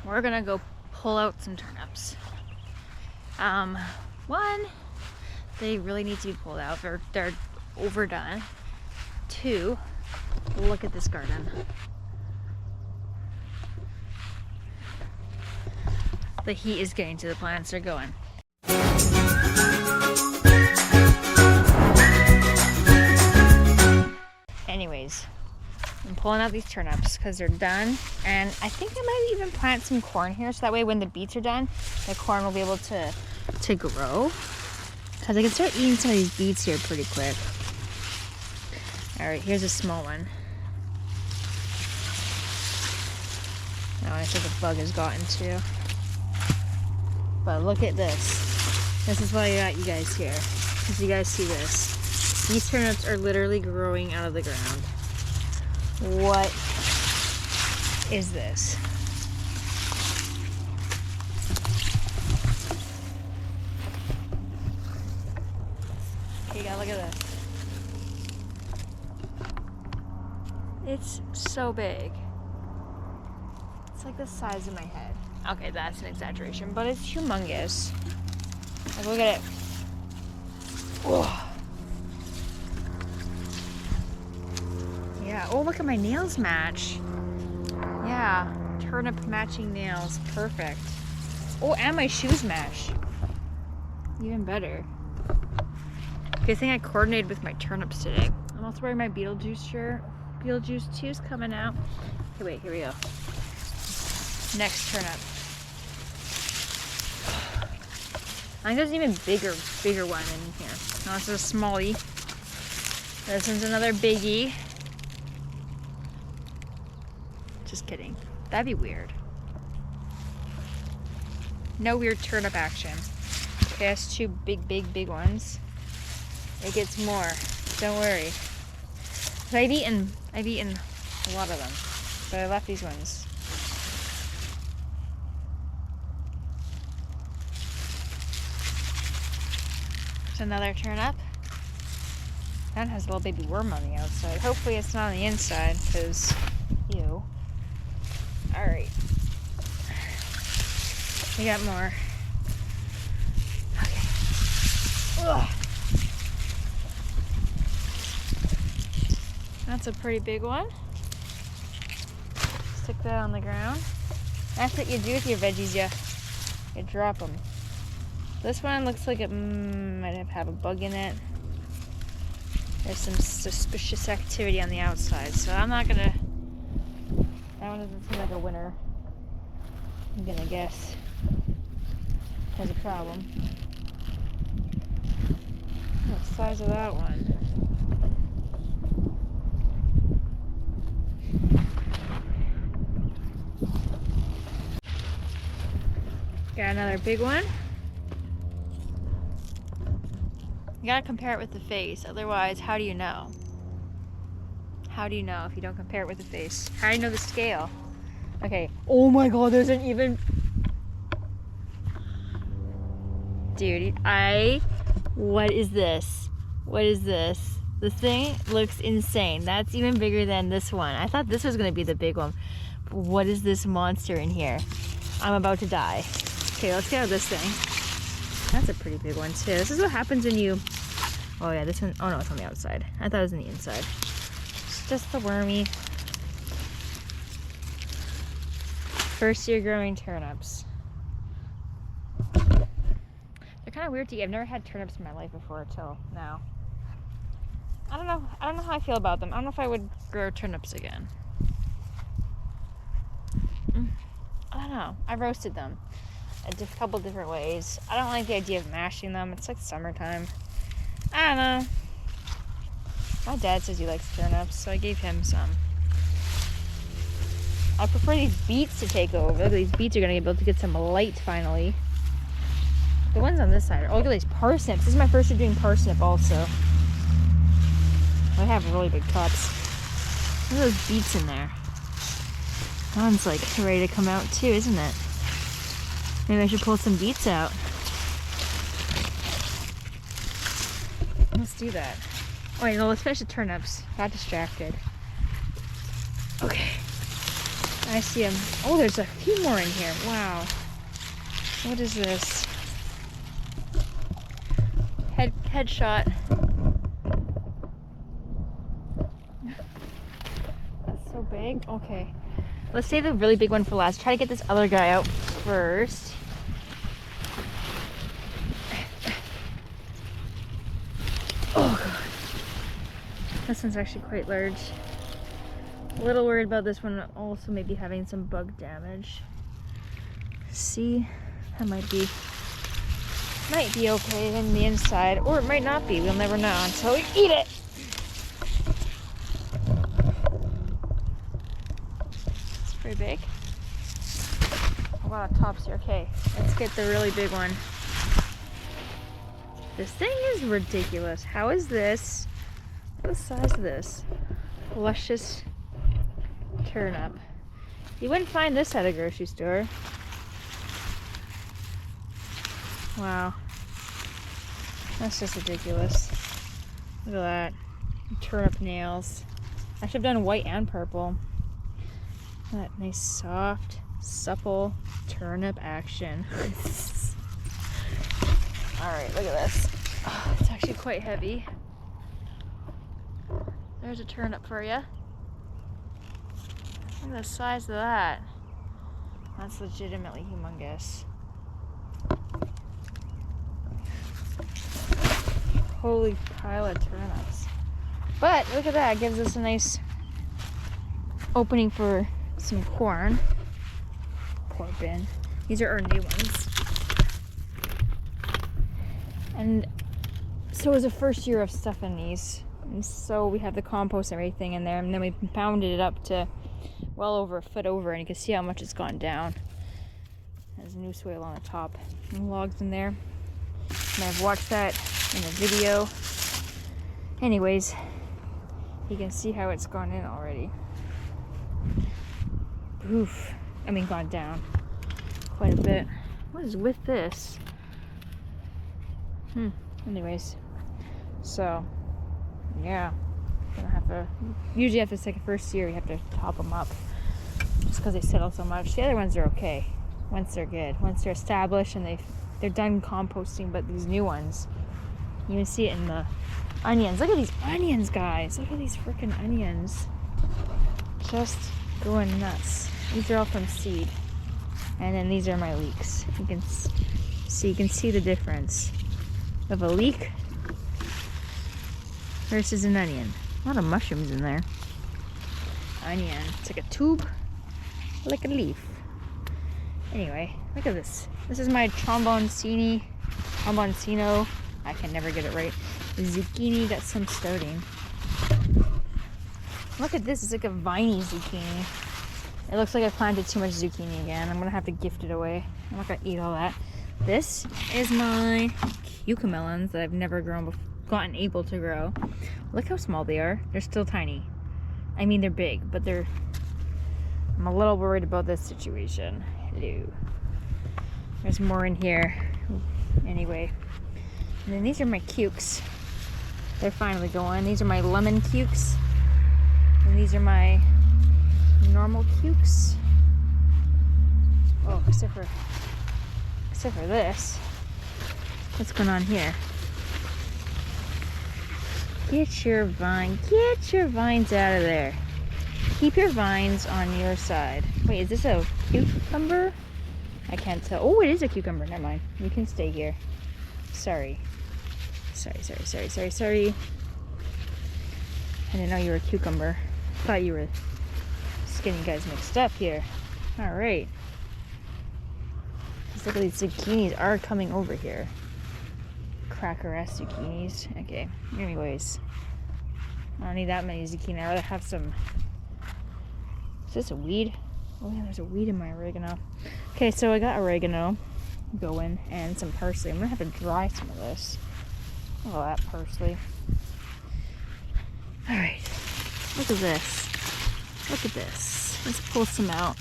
we're gonna go pull out some turnips. One, they really need to be pulled out. They're overdone. Two, look at this garden. The heat is getting to the plants. They're going. Anyways, I'm pulling out these turnips because they're done, and I think I might even plant some corn here so that way when the beets are done, the corn will be able to grow, because I can start eating some of these beets here pretty quick. Alright, here's a small one. Oh, I think a bug has gotten to. But look at this. This is what I got you guys here. As you guys see this. These turnips are literally growing out of the ground. What is this? Okay, guys, look at this. It's so big. It's like the size of my head. Okay, that's an exaggeration, but it's humongous. Like, look at it. Whoa. Yeah, oh, look at my nails match. Yeah, turnip matching nails, perfect. Oh, and my shoes match. Even better. Good thing I coordinated with my turnips today. I'm also wearing my Beetlejuice shirt. Beetlejuice 2's coming out. Okay, wait, here we go. Next turnip. I think there's an even bigger one in here. No, this is a smallie. This one's another biggie. Just kidding. That'd be weird. No weird turnip action. Okay, that's two big ones. It gets more. Don't worry. I've eaten a lot of them, but I left these ones. There's another turnip. That has a little baby worm on the outside. Hopefully it's not on the inside, because ew. Alright. We got more. Okay. Ugh. That's a pretty big one. Stick that on the ground. That's what you do with your veggies, you drop them. This one looks like it might have a bug in it. There's some suspicious activity on the outside, so I'm not gonna... That one doesn't seem like a winner. I'm gonna guess has a problem. What size of that one? Got another big one. You gotta compare it with the face, otherwise, how do you know? How do you know if you don't compare it with the face? How do you know the scale? Okay. Oh my god, there's an even... Dude, what is this? What is this? The thing looks insane. That's even bigger than this one. I thought this was gonna be the big one. But what is this monster in here? I'm about to die. Okay, let's get out of this thing. That's a pretty big one too. This is what happens when you... Oh yeah, this one... Oh no, it's on the outside. I thought it was on the inside. It's just the wormy. First year growing turnips. They're kind of weird to eat. I've never had turnips in my life before till now. I don't know how I feel about them. I don't know if I would grow turnips again. I don't know. I roasted them a couple different ways. I don't like the idea of mashing them. It's like summertime. I don't know. My dad says he likes turnips, so I gave him some. I prefer these beets to take over. These beets are going to be able to get some light finally. The ones on this side are... Oh, look at these parsnips. This is my first year doing parsnip also. I have really big cups. Look at those beets in there. That one's like ready to come out too, isn't it? Maybe I should pull some beets out. Let's do that. Oh wait, no, let's finish the turnips. Got distracted. Okay. I see them. Oh, there's a few more in here. Wow. What is this? Headshot. That's so big. Okay. Let's save the really big one for last. Try to get this other guy out first. Oh god. This one's actually quite large. A little worried about this one also maybe having some bug damage. See? That might be okay in the inside, or it might not be. We'll never know until we eat it. It's pretty big. A lot of tops here. Okay, let's get the really big one. This thing is ridiculous. How is this? What's the size of this? Luscious turnip. You wouldn't find this at a grocery store. Wow. That's just ridiculous. Look at that. Turnip nails. I should have done white and purple. That nice soft, supple turnip action. Alright, look at this. Oh, it's actually quite heavy. There's a turnip for you. Look at the size of that. That's legitimately humongous. Holy pile of turnips. But look at that, it gives us a nice opening for some corn. Poor bin. These are our new ones. And so it was the first year of stuff in these. And so we have the compost and everything in there, and then we pounded it up to well over a foot over, and you can see how much it's gone down. There's new soil on the top and logs in there. And I've watched that in a video. Anyways, you can see how it's gone in already. Oof. I mean, gone down quite a bit. What is with this? Anyways, so yeah, gonna have to. Usually, after the first year, you have to top them up just because they settle so much. The other ones are okay once they're good, once they're established and they're done composting. But these new ones, you can see it in the onions. Look at these onions, guys. Look at these freaking onions. Just going nuts. These are all from seed. And then these are my leeks. You can see the difference of a leek versus an onion. A lot of mushrooms in there. Onion. It's like a tube, like a leaf. Anyway, look at this. This is my tromboncino. I can never get it right. Zucchini got some starting. Look at this. It's like a viney zucchini. It looks like I planted too much zucchini again. I'm gonna have to gift it away. I'm not gonna eat all that. This is my cucamelons that I've never gotten able to grow. Look how small they are. They're still tiny. I mean, they're big, but I'm a little worried about this situation. Hello. There's more in here. Anyway. And then these are my cukes. They're finally going. These are my lemon cukes. And these are my normal cukes. Oh, except for this. What's going on here? Get your vines out of there. Keep your vines on your side. Wait, is this a cucumber? I can't tell. Oh, it is a cucumber. Never mind. You can stay here. Sorry. Sorry. I didn't know you were a cucumber. Thought you were getting guys mixed up here. Alright. Look at these zucchinis are coming over here. Cracker-ass zucchinis. Okay. Anyways. I don't need that many zucchini. I'd rather have some... Is this a weed? Oh yeah, there's a weed in my oregano. Okay, so I got oregano going and some parsley. I'm gonna have to dry some of this. Look at that parsley. Alright. Look at this. Look at this. Let's pull some out.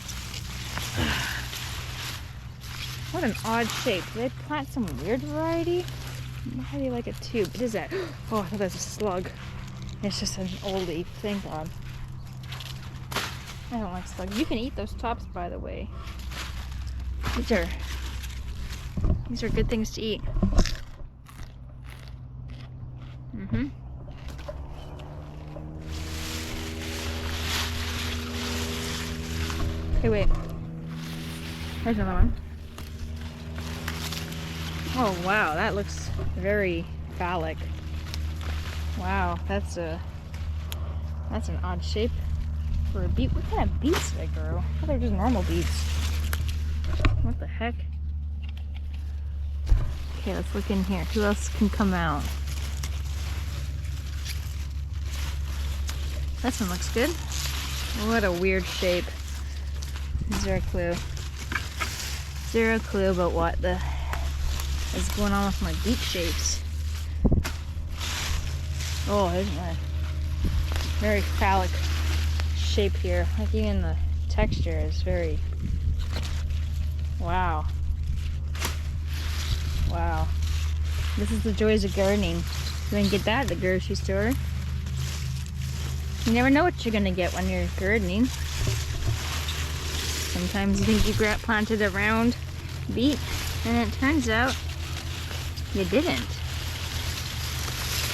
What an odd shape. Did they plant some weird variety? How do you like a tube? What is that? Oh, I thought that was a slug. It's just an old leaf. Thank God. I don't like slugs. You can eat those tops, by the way. These are good things to eat. Mm-hmm. Okay, wait. There's another one. Oh wow, that looks very phallic. Wow, that's an odd shape for a beet. What kind of beets did I grow? I thought they were just normal beets. What the heck? Okay, let's look in here. Who else can come out? This one looks good. What a weird shape. Zero clue. Zero clue about what the is going on with my beet shapes. Oh, isn't that very phallic shape here? Like even the texture is very. Wow. Wow. This is the joys of gardening. You can get that at the grocery store. You never know what you're gonna get when you're gardening. Sometimes you think you planted a round beet, and it turns out you didn't.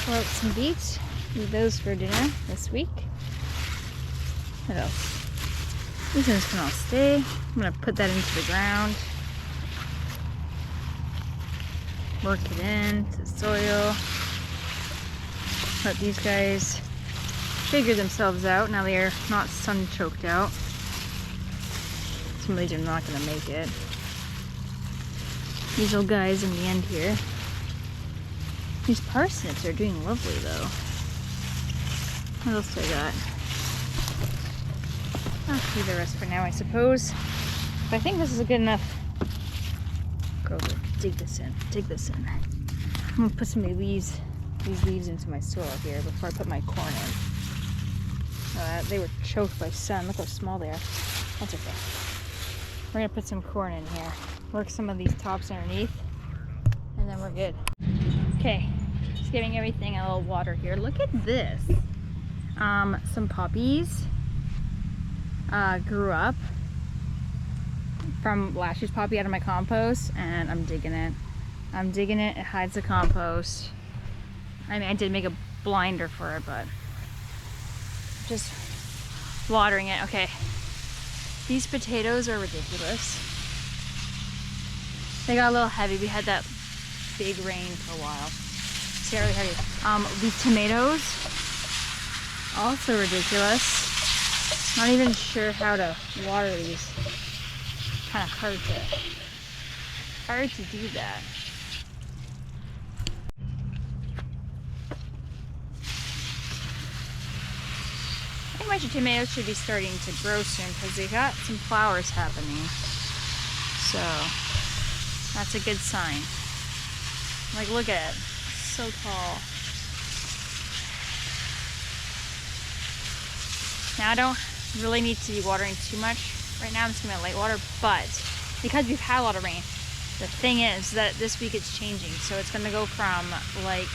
Pull out some beets, eat those for dinner this week. What else? These ones can all stay. I'm gonna put that into the ground. Work it into the soil. Let these guys figure themselves out. Now they are not sun choked out. Some of these are not gonna make it. These little guys in the end here. These parsnips are doing lovely though. What else do I got? I'll do the rest for now, I suppose. But I think this is a good enough. Go dig this in. Dig this in. I'm gonna put some of these leaves into my soil here before I put my corn in. They were choked by sun. Look how small they are. That's okay. We're gonna put some corn in here. Work some of these tops underneath, and then we're good. Okay, just giving everything a little water here. Look at this. Some poppies grew up from last year's poppy out of my compost, and I'm digging it. I'm digging it. It hides the compost. I mean, I did make a blinder for it, but just watering it. Okay. These potatoes are ridiculous. They got a little heavy. We had that big rain for a while. It's really heavy. These tomatoes, also ridiculous. Not even sure how to water these. Kind of hard to do that. I think my tomatoes should be starting to grow soon because they got some flowers happening. So that's a good sign. Like, look at it. So tall. Now I don't really need to be watering too much. Right now I'm just gonna light water, but because we've had a lot of rain, the thing is that this week it's changing. So it's gonna go from like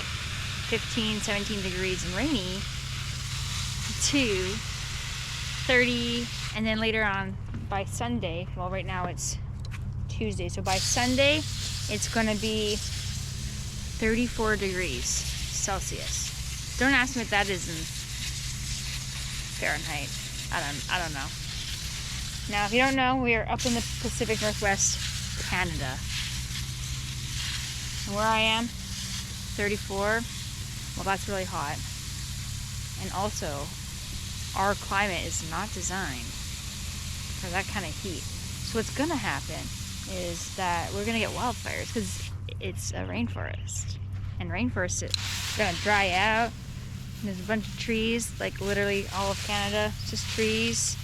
15, 17 degrees and rainy to 30, and then later on by Sunday, well right now it's Tuesday, so by Sunday it's gonna be 34 degrees Celsius. Don't ask me what that is in Fahrenheit. I don't know. Now if you don't know, we are up in the Pacific Northwest, Canada. And where I am, 34, well that's really hot. And also, our climate is not designed for that kind of heat. So what's gonna happen is that we're gonna get wildfires because it's a rainforest. And rainforests are gonna dry out. And there's a bunch of trees, like literally all of Canada, just trees.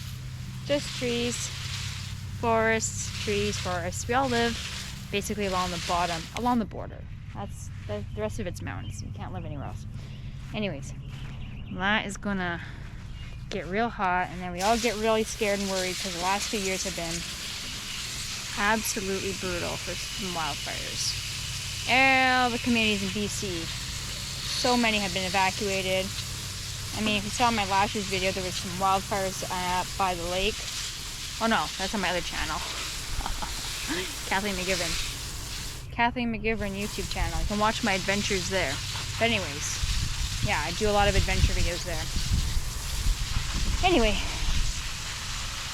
Forests, trees, forests. We all live basically along the bottom, along the border. The rest of it's mountains. You can't live anywhere else. Anyways, that is gonna get real hot, and then we all get really scared and worried because the last few years have been absolutely brutal for some wildfires. All the communities in BC, so many have been evacuated. I mean, if you saw my last year's video, there was some wildfires by the lake. Oh no, that's on my other channel. Kathleen McGivern YouTube channel. You can watch my adventures there. But anyways, yeah, I do a lot of adventure videos there. Anyway,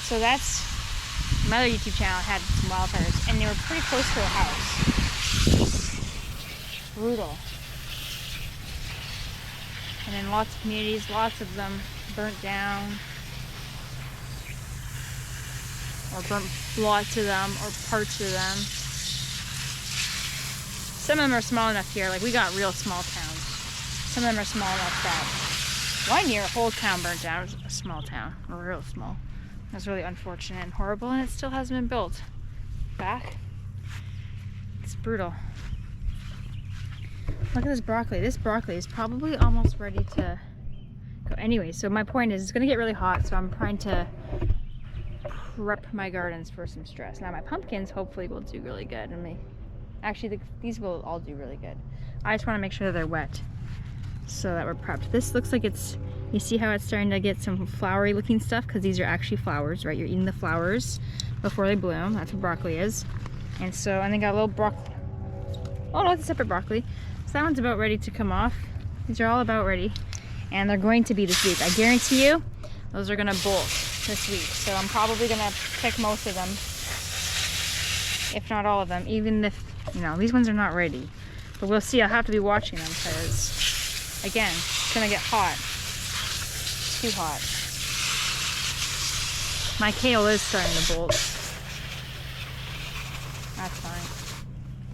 so that's my other YouTube channel had some wildfires, and they were pretty close to our house. Brutal. And then lots of communities, lots of them burnt down, or burnt lots of them, or parts of them. Some of them are small enough here, like we got real small towns. Some of them are small enough that one year a whole town burnt down. It was a small town, real small. It was really unfortunate and horrible, and it still hasn't been built back. It's brutal. Look at this broccoli. This broccoli is probably almost ready to go. Anyway, so my point is it's going to get really hot, so I'm trying to prep my gardens for some stress. Now my pumpkins hopefully will do really good. And actually these will all do really good. I just want to make sure that they're wet so that we're prepped. This looks like it's, you see how it's starting to get some flowery looking stuff, because these are actually flowers, right? You're eating the flowers before they bloom. That's what broccoli is. And so, and they got a little broccoli. Oh no, it's a separate broccoli. So that one's about ready to come off. These are all about ready. And they're going to be this week. I guarantee you, those are gonna bolt this week. So I'm probably gonna pick most of them, if not all of them, even if, you know, these ones are not ready. But we'll see. I'll have to be watching them because, again, it's gonna get hot. Too hot. My kale is starting to bolt. That's fine.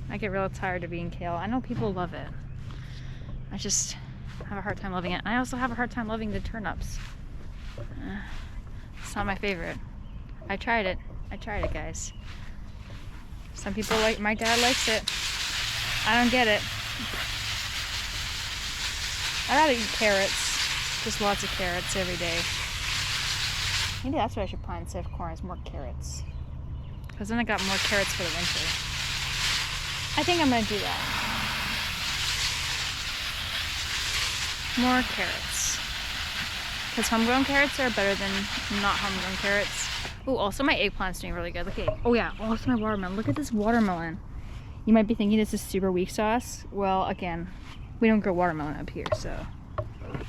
I get real tired of eating kale. I know people love it. I just have a hard time loving it. I also have a hard time loving the turnips. It's not my favorite. I tried it, guys. Some people like, my dad likes it. I don't get it. I'd rather eat carrots. Just lots of carrots every day. Maybe that's what I should plant instead of corn, is more carrots. Because then I got more carrots for the winter. I think I'm going to do that. More carrots. Because homegrown carrots are better than not homegrown carrots. Oh, also my eggplant's doing really good. Look at, oh yeah, also my watermelon. Look at this watermelon. You might be thinking this is super weak sauce. Well, again, we don't grow watermelon up here, so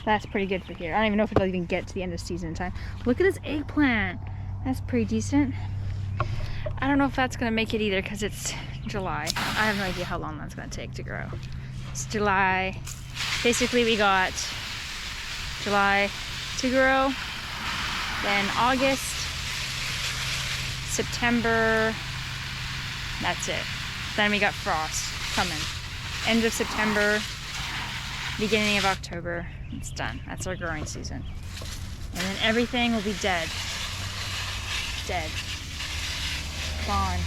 that's pretty good for here. I don't even know if it'll even get to the end of season in time. Look at this eggplant. That's pretty decent. I don't know if that's gonna make it either because it's July. I have no idea how long that's gonna take to grow. It's July. Basically, we got July to grow, then August, September, that's it. Then we got frost coming. End of September, beginning of October, it's done. That's our growing season. And then everything will be dead. Dead. Gone.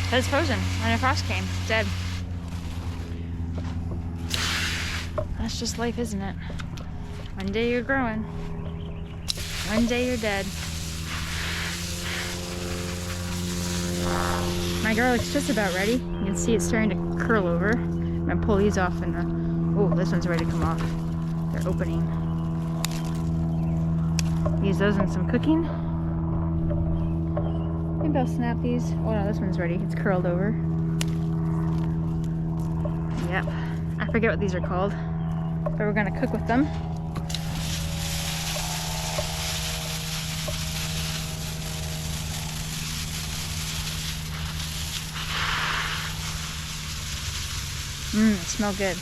But it's frozen. When the frost came, it's dead. That's just life, isn't it? One day you're growing. One day you're dead. My garlic's just about ready. You can see it's starting to curl over. I'm gonna pull these off and oh, this one's ready to come off. They're opening. Use those in some cooking. Maybe I'll snap these. Oh no, this one's ready. It's curled over. Yep. I forget what these are called, but we're gonna cook with them. Smell good.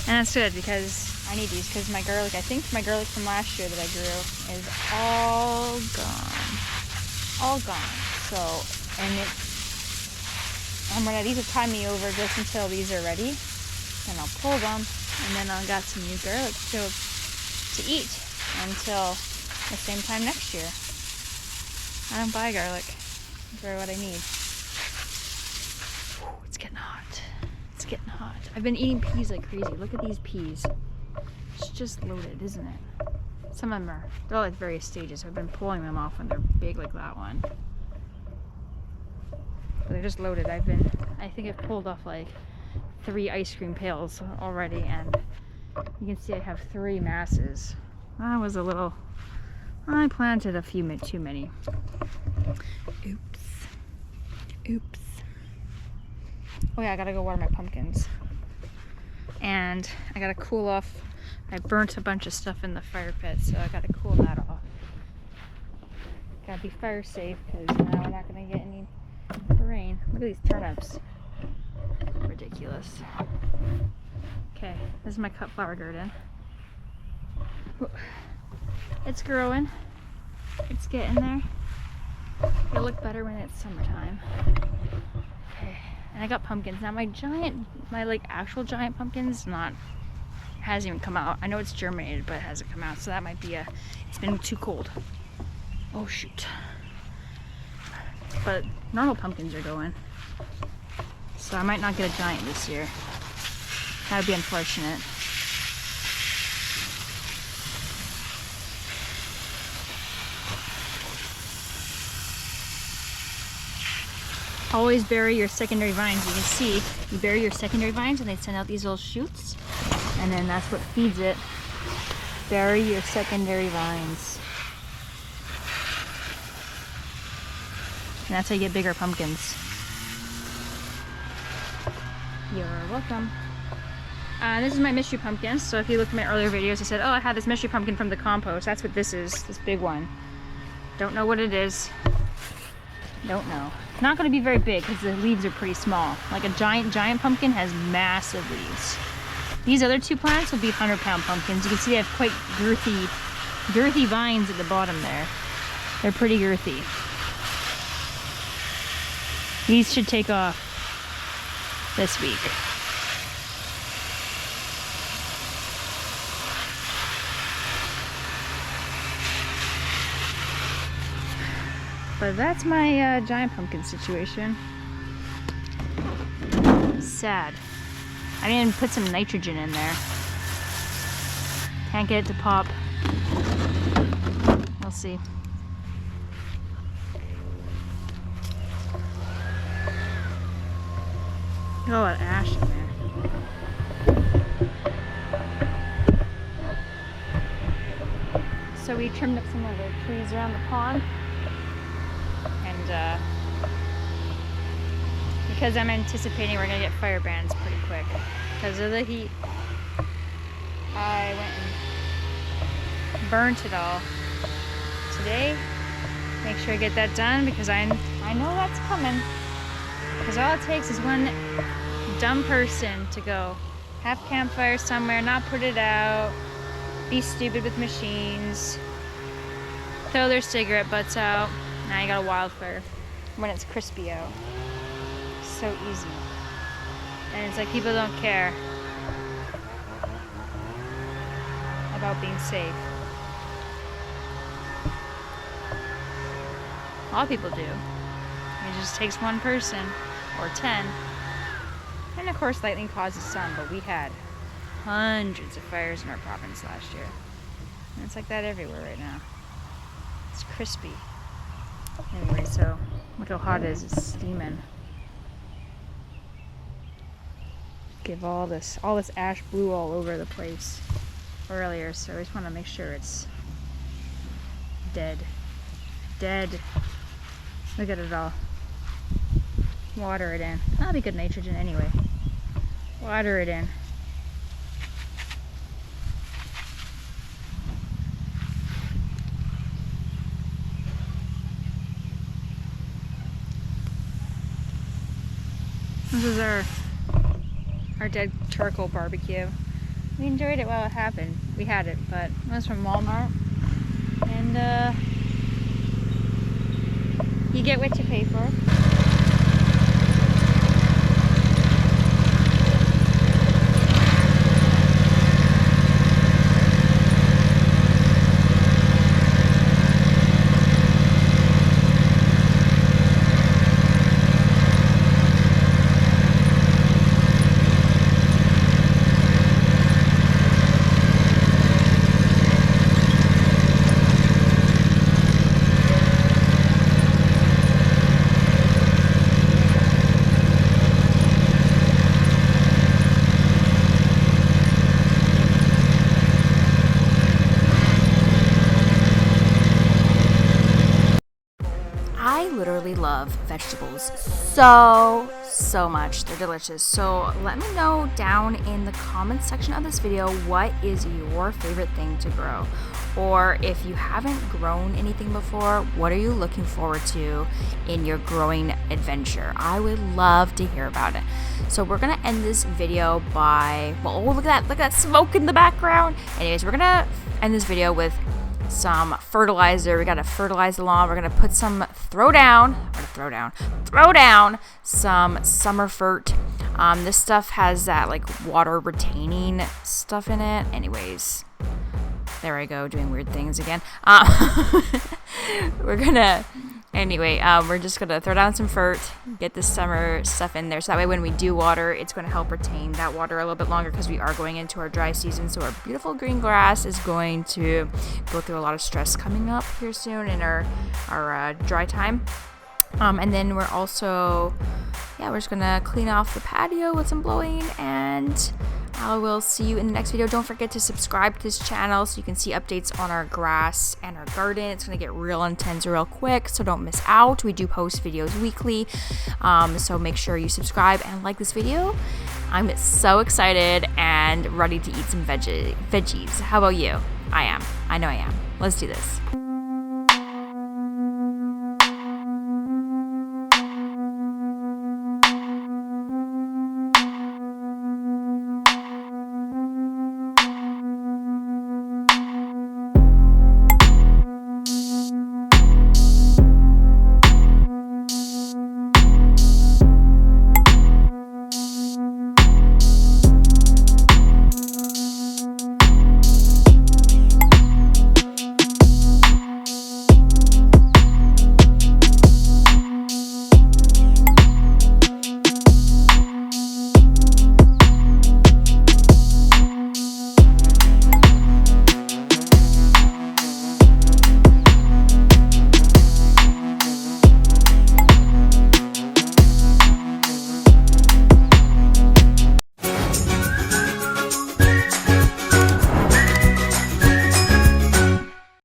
And that's good because I need these because my garlic, I think my garlic from last year that I grew is all gone. All gone. So, and I'm gonna, these will tie me over just until these are ready. And I'll pull them and then I've got some new garlic to eat until the same time next year. I don't buy garlic for what I need. It's getting hot. It's getting hot. I've been eating peas like crazy. Look at these peas. It's just loaded, isn't it? Some of them are, they're all at various stages. I've been pulling them off when they're big like that one. They're just loaded. I think I've pulled off like 3 ice cream pails already, and you can see I have 3 masses. That was a little, I planted a few too many. Oops. Oh yeah, I gotta go water my pumpkins. And I gotta cool off. I burnt a bunch of stuff in the fire pit, so I gotta cool that off. Gotta be fire safe, because now we're not gonna get any rain. Look at these turnips. Ridiculous. Okay, this is my cut flower garden. It's growing. It's getting there. It'll look better when it's summertime. Okay, and I got pumpkins. Now my like actual giant pumpkins hasn't even come out. I know it's germinated, but it hasn't come out, so that might be it's been too cold. Oh shoot. But normal pumpkins are going. So I might not get a giant this year. That would be unfortunate. Always bury your secondary vines. You can see, you bury your secondary vines and they send out these little shoots, and then that's what feeds it. Bury your secondary vines. And that's how you get bigger pumpkins. You're welcome. This is my mystery pumpkin. So if you look at my earlier videos, I said, oh, I had this mystery pumpkin from the compost. That's what this is, this big one. Don't know what it is. Don't know. Not going to be very big because the leaves are pretty small. Like a giant pumpkin has massive leaves. These other 2 plants will be 100-pound pumpkins. You can see they have quite girthy vines at the bottom there. They're pretty girthy. These should take off this week. But that's my giant pumpkin situation. Sad. I didn't put some nitrogen in there. Can't get it to pop. We'll see. Look at all that ash in there. So we trimmed up some of the trees around the pond. And because I'm anticipating we're going to get fire bans pretty quick because of the heat, I went and burnt it all today. Make sure I get that done because I know that's coming. Because all it takes is one dumb person to go have campfire somewhere, not put it out, be stupid with machines, throw their cigarette butts out. Now you got a wildfire when it's crispy out. So easy. And it's like people don't care about being safe. A lot of people do. It just takes one person or 10. And of course lightning causes some, but we had hundreds of fires in our province last year. And it's like that everywhere right now. It's crispy. Anyway, so look how hot it is. It's steaming. Give all this ash blew all over the place earlier, so I just want to make sure it's dead. Look at it all. Water it in. That'll be good nitrogen anyway. Water it in. This is our dead charcoal barbecue. We enjoyed it while it happened. We had it, but it was from Walmart. And you get what you pay for. literally love vegetables so much. They're delicious. So let me know down in the comments section of this video, what is your favorite thing to grow? Or if you haven't grown anything before, what are you looking forward to in your growing adventure? I would love to hear about it. So we're gonna end this video by, well, look at that smoke in the background. Anyways, we're gonna end this video with some fertilizer. We gotta fertilize the lawn. We're gonna put some throw down some summer fert. This stuff has that like water retaining stuff in it. Anyways, there I go, doing weird things again. We're just gonna throw down some fert, get this summer stuff in there, so that way when we do water, it's gonna help retain that water a little bit longer, because we are going into our dry season. So our beautiful green grass is going to go through a lot of stress coming up here soon in our dry time. And then we're also, we're just gonna clean off the patio with some blowing, and I will see you in the next video. Don't forget to subscribe to this channel so you can see updates on our grass and our garden. It's gonna get real intense real quick, so don't miss out. We do post videos weekly, so make sure you subscribe and like this video. I'm so excited and ready to eat some veggies. How about you? I am. I know I am. Let's do this.